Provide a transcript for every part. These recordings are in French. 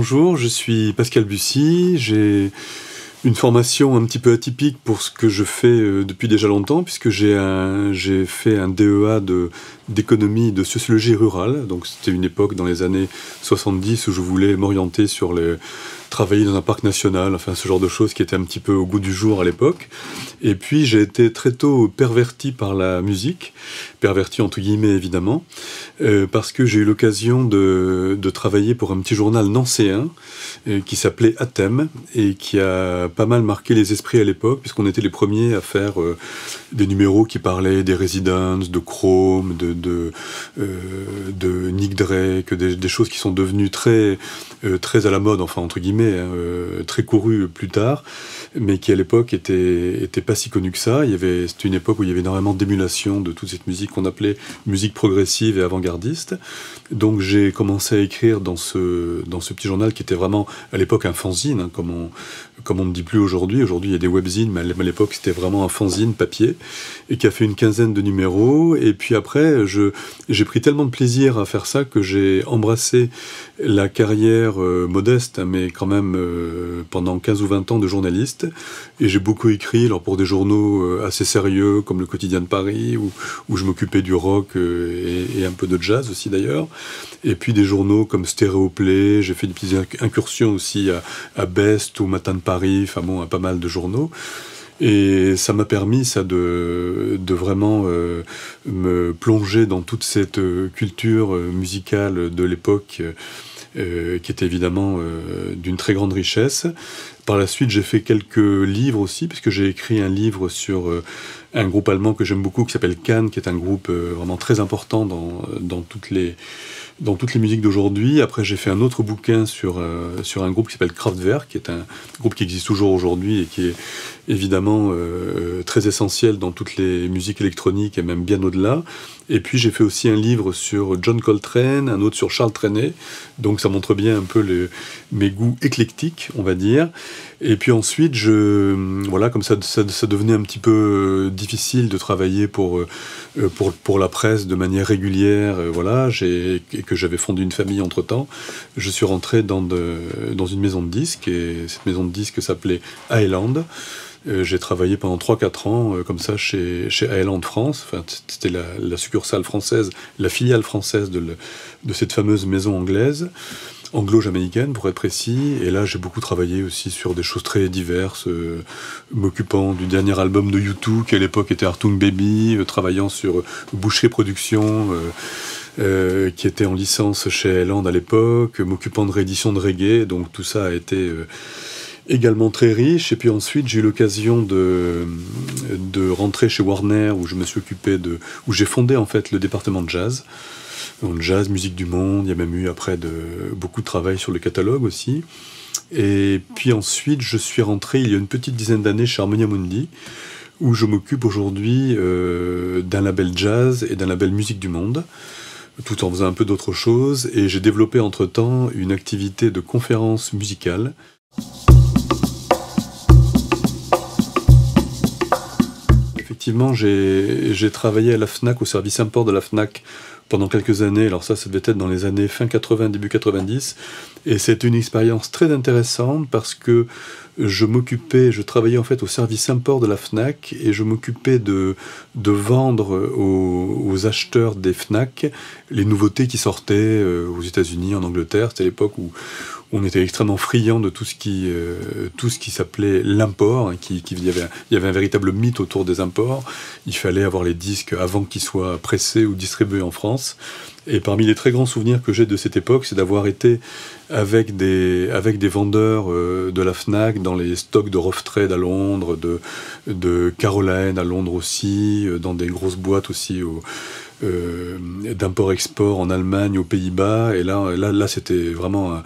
Bonjour, je suis Pascal Bussy, j'ai une formation un petit peu atypique pour ce que je fais depuis déjà longtemps, puisque j'ai fait un DEA d'économie et de sociologie rurale. Donc c'était une époque dans les années 70 où je voulais m'orienter sur travailler dans un parc national, enfin ce genre de choses qui était un petit peu au goût du jour à l'époque. Et puis j'ai été très tôt perverti par la musique, perverti entre guillemets évidemment, parce que j'ai eu l'occasion de travailler pour un petit journal nancéen qui s'appelait Athème et qui a pas mal marqué les esprits à l'époque, puisqu'on était les premiers à faire des numéros qui parlaient des Residents, de Chrome, de Nick Drake, des choses qui sont devenues très à la mode, enfin entre guillemets, très courues plus tard, mais qui à l'époque étaient pas si connues que ça. C'était une époque où il y avait énormément d'émulation de toute cette musique qu'on appelait musique progressive et avant-gardiste. Donc j'ai commencé à écrire dans ce petit journal qui était vraiment à l'époque un fanzine, hein, comme on ne dit plus aujourd'hui. Aujourd'hui il y a des webzines, mais à l'époque c'était vraiment un fanzine papier, et qui a fait une quinzaine de numéros. Et puis après j'ai pris tellement de plaisir à faire ça que j'ai embrassé la carrière modeste, mais quand même pendant 15 ou 20 ans de journaliste. Et j'ai beaucoup écrit alors pour des journaux assez sérieux comme le Quotidien de Paris, où je m'occupais du rock et un peu de jazz aussi d'ailleurs. Et puis des journaux comme Stéréoplay, j'ai fait des petites incursions aussi à Best ou Matin de Paris, enfin bon, à pas mal de journaux. Et ça m'a permis de vraiment me plonger dans toute cette culture musicale de l'époque, qui était évidemment d'une très grande richesse. Par la suite, j'ai fait quelques livres aussi, puisque j'ai écrit un livre sur un groupe allemand que j'aime beaucoup, qui s'appelle Can, qui est un groupe vraiment très important dans toutes les musiques d'aujourd'hui. Après, j'ai fait un autre bouquin sur un groupe qui s'appelle Kraftwerk, qui est un groupe qui existe toujours aujourd'hui et qui est évidemment très essentiel dans toutes les musiques électroniques et même bien au-delà. Et puis j'ai fait aussi un livre sur John Coltrane, un autre sur Charles Trenet, donc ça montre bien un peu mes goûts éclectiques, on va dire. Et puis ensuite, voilà, comme ça devenait un petit peu difficile de travailler pour la presse de manière régulière, voilà, et que j'avais fondé une famille entre-temps, je suis rentré dans une maison de disques, et cette maison de disques s'appelait Island. J'ai travaillé pendant 3-4 ans comme ça chez Island France. Enfin, c'était la succursale française, la filiale française de cette fameuse maison anglaise, anglo-jamaïcaine pour être précis. Et là, j'ai beaucoup travaillé aussi sur des choses très diverses, m'occupant du dernier album de U2 qui à l'époque était Artung Baby, travaillant sur Boucherie Productions, qui était en licence chez Island à l'époque, m'occupant de réédition de reggae. Donc tout ça a été également très riche. Et puis ensuite j'ai eu l'occasion de rentrer chez Warner, où je me suis occupé où j'ai fondé en fait le département de jazz. Donc jazz, musique du monde, il y a même eu après beaucoup de travail sur le catalogue aussi. Et puis ensuite je suis rentré il y a une petite dizaine d'années chez Harmonia Mundi, où je m'occupe aujourd'hui d'un label jazz et d'un label musique du monde, tout en faisant un peu d'autres choses. Et j'ai développé entre-temps une activité de conférence musicale. Effectivement, j'ai travaillé à la FNAC, au service import de la FNAC, pendant quelques années. Alors ça devait être dans les années fin 80, début 90. Et c'était une expérience très intéressante parce que je travaillais en fait au service import de la FNAC, et je m'occupais de vendre aux acheteurs des FNAC les nouveautés qui sortaient aux États-Unis, en Angleterre. C'était l'époque où on était extrêmement friand de tout ce qui s'appelait l'import, hein, il y avait un véritable mythe autour des imports. Il fallait avoir les disques avant qu'ils soient pressés ou distribués en France. Et parmi les très grands souvenirs que j'ai de cette époque, c'est d'avoir été avec des vendeurs de la FNAC dans les stocks de Rough Trade à Londres, de Caroline à Londres aussi, dans des grosses boîtes aussi d'import-export en Allemagne, aux Pays-Bas. Et là c'était vraiment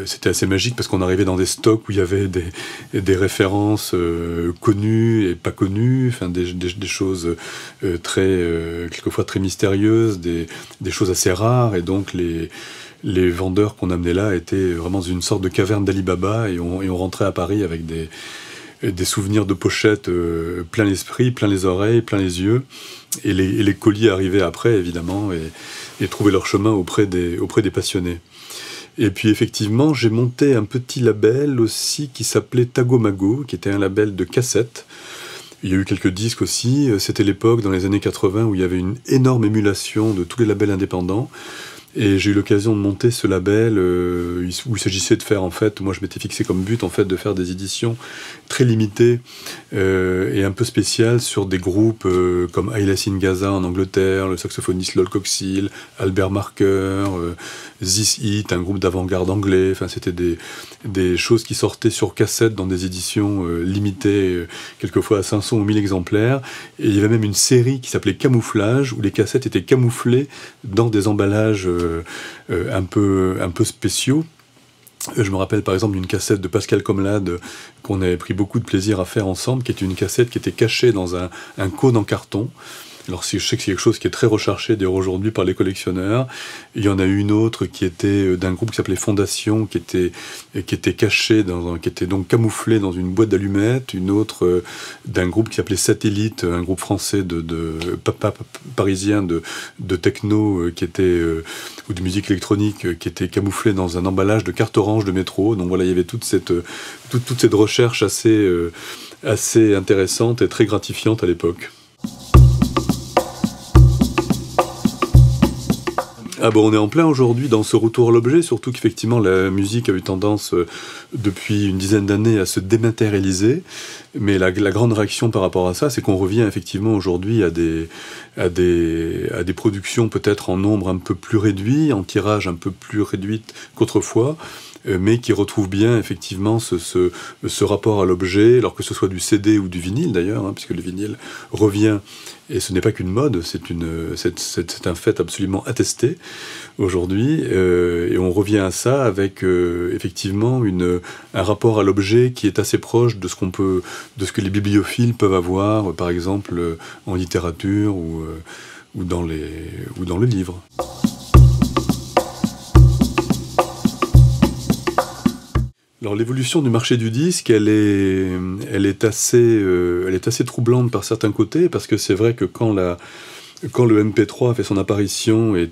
c'était assez magique, parce qu'on arrivait dans des stocks où il y avait des références connues et pas connues, enfin des choses quelquefois très mystérieuses, des choses assez rares. Et donc les vendeurs qu'on amenait là étaient vraiment dans une sorte de caverne d'Ali Baba, et on rentrait à Paris avec des souvenirs de pochettes plein l'esprit, plein les oreilles, plein les yeux. Et les colis arrivaient après, évidemment, et trouvaient leur chemin auprès des passionnés. Et puis effectivement, j'ai monté un petit label aussi qui s'appelait Tagomago, qui était un label de cassettes. Il y a eu quelques disques aussi. C'était l'époque, dans les années 80, où il y avait une énorme émulation de tous les labels indépendants. Et j'ai eu l'occasion de monter ce label où il s'agissait de faire, en fait, moi je m'étais fixé comme but, en fait, de faire des éditions très limitées et un peu spéciales sur des groupes comme Ayla Singaza en Angleterre, le saxophoniste Lol Coxhill, Albert Marker, This Hit, un groupe d'avant-garde anglais. Enfin, c'était des choses qui sortaient sur cassette dans des éditions limitées, quelquefois à 500 ou 1000 exemplaires. Et il y avait même une série qui s'appelait Camouflage, où les cassettes étaient camouflées dans des emballages un peu spéciaux. Je me rappelle par exemple d'une cassette de Pascal Comlade qu'on avait pris beaucoup de plaisir à faire ensemble, qui était une cassette qui était cachée dans un cône en carton. Alors je sais que c'est quelque chose qui est très recherché d'ailleurs aujourd'hui par les collectionneurs. Il y en a eu une autre qui était d'un groupe qui s'appelait Fondation, qui était caché qui était donc camouflé dans une boîte d'allumettes. Une autre d'un groupe qui s'appelait Satellite, un groupe français parisien de techno ou de musique électronique, qui était camouflé dans un emballage de carte orange de métro. Donc voilà, il y avait toute cette recherche assez intéressante et très gratifiante à l'époque. Ah bon, on est en plein aujourd'hui dans ce retour à l'objet, surtout qu'effectivement la musique a eu tendance depuis une dizaine d'années à se dématérialiser, mais la grande réaction par rapport à ça, c'est qu'on revient effectivement aujourd'hui à des productions peut-être en nombre un peu plus réduit, en tirage un peu plus réduit qu'autrefois, mais qui retrouve bien effectivement ce rapport à l'objet, alors que ce soit du CD ou du vinyle d'ailleurs, puisque le vinyle revient, et ce n'est pas qu'une mode, c'est un fait absolument attesté aujourd'hui, et on revient à ça avec effectivement un rapport à l'objet qui est assez proche de ce que les bibliophiles peuvent avoir, par exemple en littérature ou dans le livre. Alors l'évolution du marché du disque, elle est assez troublante par certains côtés, parce que c'est vrai que quand le MP3 a fait son apparition et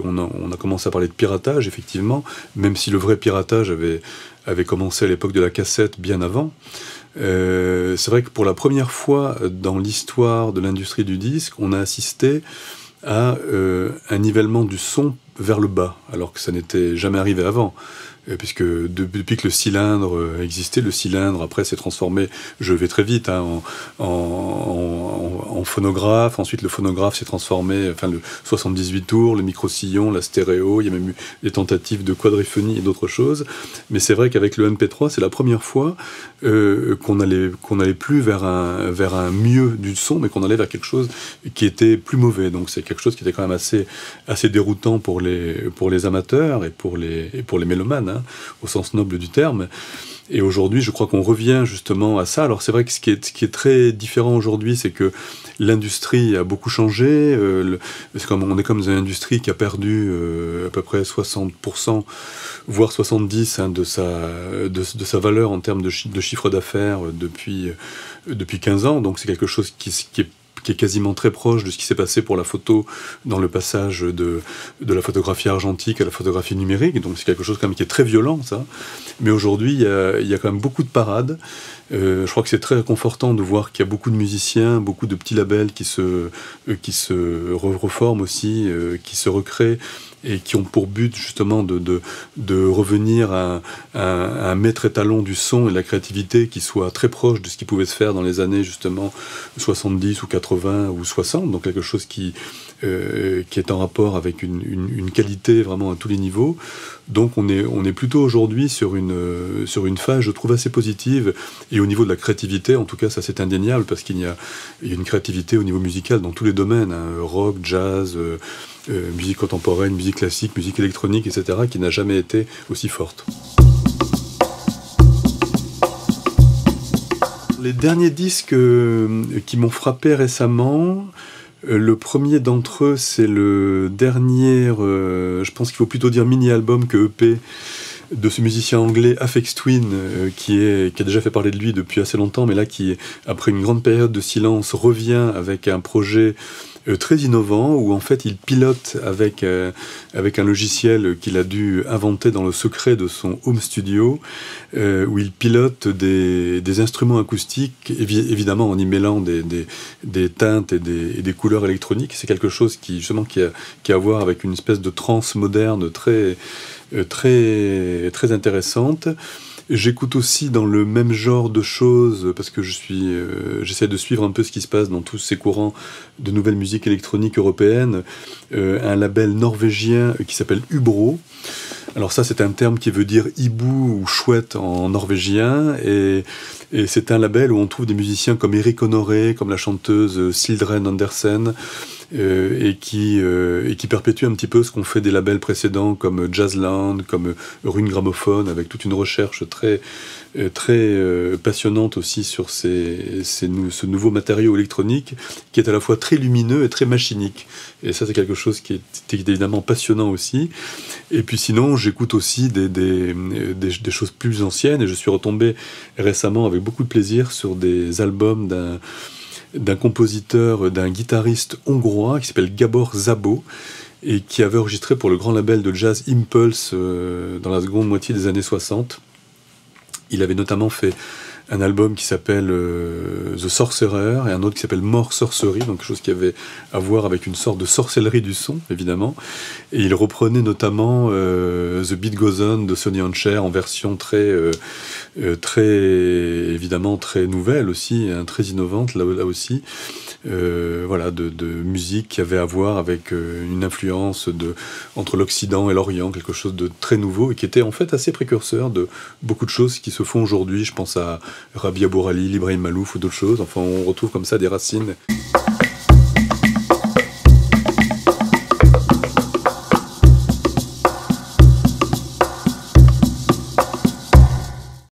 on a commencé à parler de piratage, effectivement, même si le vrai piratage avait commencé à l'époque de la cassette bien avant. C'est vrai que pour la première fois dans l'histoire de l'industrie du disque, on a assisté à un nivellement du son vers le bas, alors que ça n'était jamais arrivé avant. Puisque depuis que le cylindre existait, le cylindre après s'est transformé, je vais très vite, en phonographe. Ensuite le phonographe s'est transformé, le 78 tours, le micro-sillon, la stéréo, il y a même eu des tentatives de quadriphonie et d'autres choses. Mais c'est vrai qu'avec le MP3, c'est la première fois qu'on allait plus vers un mieux du son, mais qu'on allait vers quelque chose qui était plus mauvais. Donc c'est quelque chose qui était quand même assez déroutant pour les amateurs et pour les mélomanes, au sens noble du terme. Et aujourd'hui, je crois qu'on revient justement à ça. Alors c'est vrai que ce qui est très différent aujourd'hui, c'est que l'industrie a beaucoup changé. On est comme dans une industrie qui a perdu à peu près 60%, voire 70%, de sa valeur en termes de chiffre d'affaires depuis 15 ans. Donc c'est quelque chose qui est quasiment très proche de ce qui s'est passé pour la photo dans le passage de la photographie argentique à la photographie numérique. Donc c'est quelque chose quand même qui est très violent, ça. Mais aujourd'hui, il y a quand même beaucoup de parades. Je crois que c'est très réconfortant de voir qu'il y a beaucoup de musiciens, beaucoup de petits labels qui se reforment aussi, qui se recréent, et qui ont pour but justement de revenir à un maître étalon du son et de la créativité qui soit très proche de ce qui pouvait se faire dans les années justement 70 ou 80 ou 60, donc quelque chose qui est en rapport avec une qualité vraiment à tous les niveaux. Donc on est plutôt aujourd'hui sur une phase, je trouve, assez positive, et au niveau de la créativité, en tout cas ça c'est indéniable, parce qu'il y a une créativité au niveau musical dans tous les domaines, rock, jazz, musique contemporaine, musique classique, musique électronique, etc., qui n'a jamais été aussi forte. Les derniers disques qui m'ont frappé récemment, le premier d'entre eux, c'est le dernier, je pense qu'il faut plutôt dire mini-album que EP, de ce musicien anglais Aphex Twin, qui a déjà fait parler de lui depuis assez longtemps, mais là qui, après une grande période de silence, revient avec un projet très innovant, où en fait il pilote avec un logiciel qu'il a dû inventer dans le secret de son home studio, où il pilote des instruments acoustiques, évidemment en y mêlant des teintes et des couleurs électroniques. C'est quelque chose qui justement qui a à voir avec une espèce de trance moderne très intéressante. J'écoute aussi dans le même genre de choses, parce que j'essaie de suivre un peu ce qui se passe dans tous ces courants de nouvelle musique électronique européenne, un label norvégien qui s'appelle Ubro. Alors ça, c'est un terme qui veut dire hibou ou chouette en norvégien, et c'est un label où on trouve des musiciens comme Erik Honoré, comme la chanteuse Sildren Andersen, et qui perpétue un petit peu ce qu'ont fait des labels précédents comme Jazzland, comme Rune Gramophone, avec toute une recherche très passionnante aussi sur ce nouveau matériau électronique qui est à la fois très lumineux et très machinique. Et ça, c'est quelque chose qui est évidemment passionnant aussi. Et puis sinon, j'écoute aussi des choses plus anciennes, et je suis retombé récemment avec beaucoup de plaisir sur des albums d'un compositeur, d'un guitariste hongrois qui s'appelle Gabor Szabo, et qui avait enregistré pour le grand label de jazz Impulse dans la seconde moitié des années 60. Il avait notamment fait un album qui s'appelle The Sorcerer, et un autre qui s'appelle More Sorcery, donc quelque chose qui avait à voir avec une sorte de sorcellerie du son, évidemment. Et il reprenait notamment The Beat Goes On de Sonny and Cher en version évidemment très nouvelle aussi, hein, très innovante là aussi. Voilà, de musique qui avait à voir avec une influence entre l'Occident et l'Orient, quelque chose de très nouveau, et qui était en fait assez précurseur de beaucoup de choses qui se font aujourd'hui. Je pense à Rabia Bourali, Ibrahim Malouf ou d'autres choses. Enfin, on retrouve comme ça des racines.